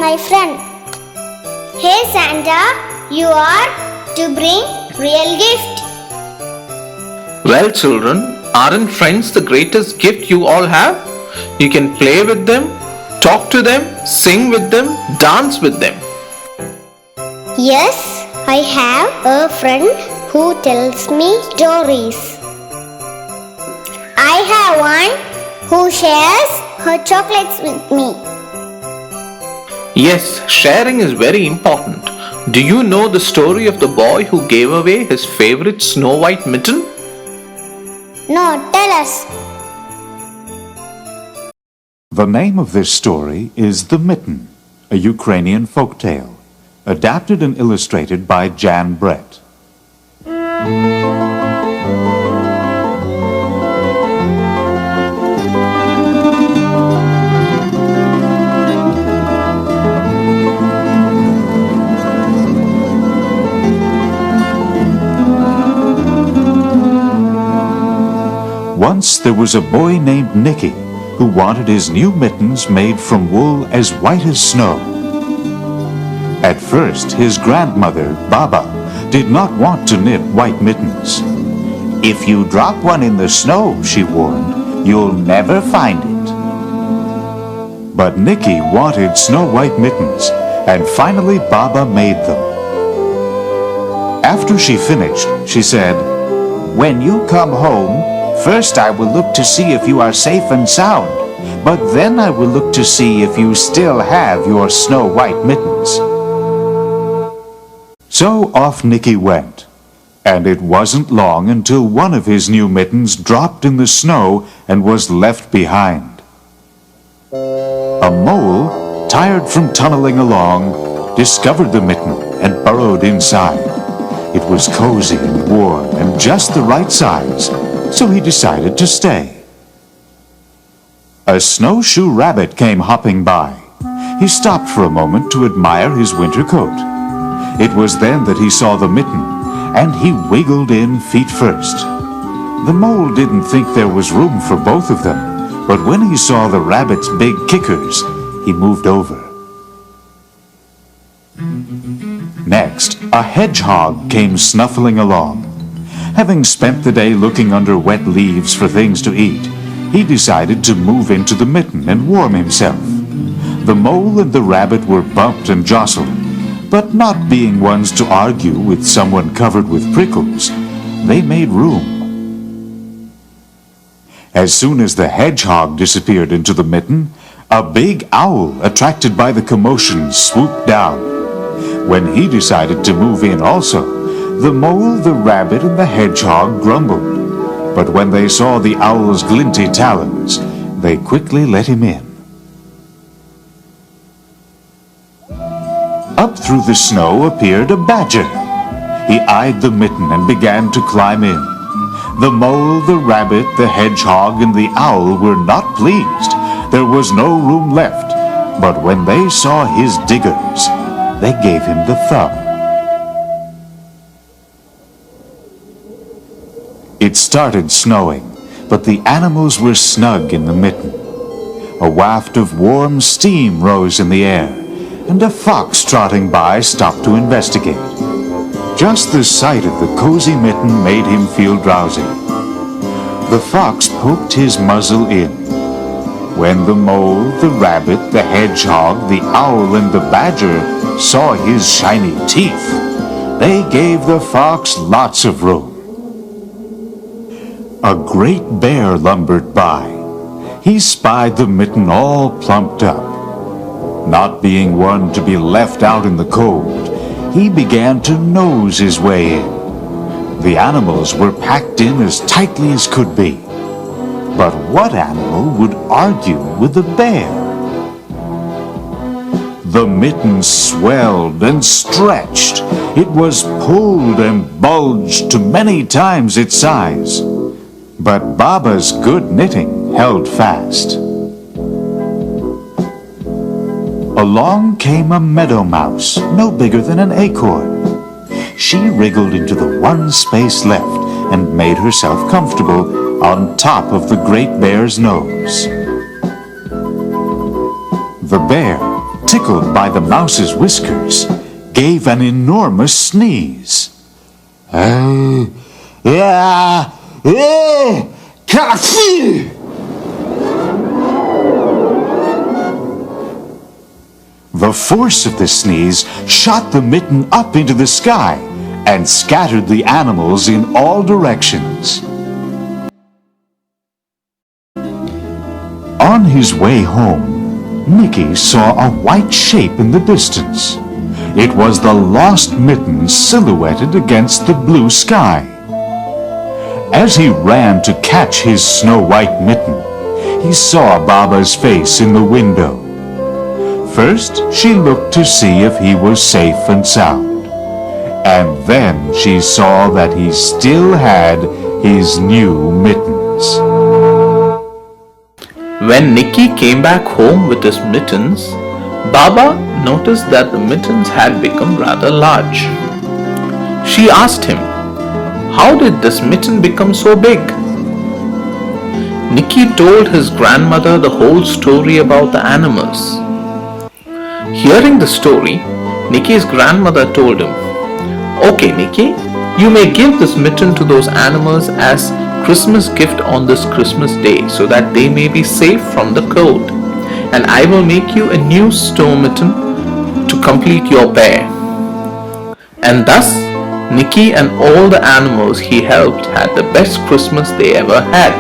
my friend. Hey Santa, you are to bring real gift. Well, children, aren't friends the greatest gift you all have? You can play with them, talk to them, sing with them, dance with them. Yes, I have a friend who tells me stories. I have one who shares her chocolates with me. Yes, sharing is very important. Do you know the story of the boy who gave away his favorite Snow White mitten? No, tell us. The name of this story is The Mitten, a Ukrainian folktale, adapted and illustrated by Jan Brett. Once there was a boy named Nicky who wanted his new mittens made from wool as white as snow. At first, his grandmother, Baba, did not want to knit white mittens. "If you drop one in the snow," she warned, "you'll never find it." But Nicky wanted snow white mittens, and finally Baba made them. After she finished, she said, "When you come home, first I will look to see if you are safe and sound, but then I will look to see if you still have your snow white mittens." So off Nicky went, and it wasn't long until one of his new mittens dropped in the snow and was left behind. A mole, tired from tunneling along, discovered the mitten and burrowed inside. It was cozy and warm and just the right size, so he decided to stay. A snowshoe rabbit came hopping by. He stopped for a moment to admire his winter coat. It was then that he saw the mitten, and he wiggled in feet first. The mole didn't think there was room for both of them, but when he saw the rabbit's big kickers, he moved over. Next, a hedgehog came snuffling along. Having spent the day looking under wet leaves for things to eat, he decided to move into the mitten and warm himself. The mole and the rabbit were bumped and jostled, but not being ones to argue with someone covered with prickles, they made room. As soon as the hedgehog disappeared into the mitten, a big owl, attracted by the commotion, swooped down. When he decided to move in also, the mole, the rabbit, and the hedgehog grumbled. But when they saw the owl's glinty talons, they quickly let him in. Up through the snow appeared a badger. He eyed the mitten and began to climb in. The mole, the rabbit, the hedgehog, and the owl were not pleased. There was no room left. But when they saw his diggers, they gave him the thumb. It started snowing, but the animals were snug in the mitten. A waft of warm steam rose in the air, and a fox trotting by stopped to investigate. Just the sight of the cozy mitten made him feel drowsy. The fox poked his muzzle in. When the mole, the rabbit, the hedgehog, the owl, and the badger saw his shiny teeth, they gave the fox lots of room. A great bear lumbered by. He spied the mitten all plumped up. Not being one to be left out in the cold, he began to nose his way in. The animals were packed in as tightly as could be. But what animal would argue with the bear? The mitten swelled and stretched. It was pulled and bulged to many times its size. But Baba's good knitting held fast. Along came a meadow mouse, no bigger than an acorn. She wriggled into the one space left and made herself comfortable on top of the great bear's nose. The bear, tickled by the mouse's whiskers, gave an enormous sneeze. The force of the sneeze shot the mitten up into the sky and scattered the animals in all directions. On his way home, Nicky saw a white shape in the distance. It was the lost mitten silhouetted against the blue sky. As he ran to catch his snow-white mitten, he saw Baba's face in the window. First, she looked to see if he was safe and sound. And then she saw that he still had his new mittens. When Nicky came back home with his mittens, Baba noticed that the mittens had become rather large. She asked him, "How did this mitten become so big?" Nicky told his grandmother the whole story about the animals. Hearing the story, Nicky's grandmother told him, "Okay, Nicky, you may give this mitten to those animals as Christmas gift on this Christmas day so that they may be safe from the cold. And I will make you a new snow mitten to complete your pair." And thus, Nicky and all the animals he helped had the best Christmas they ever had.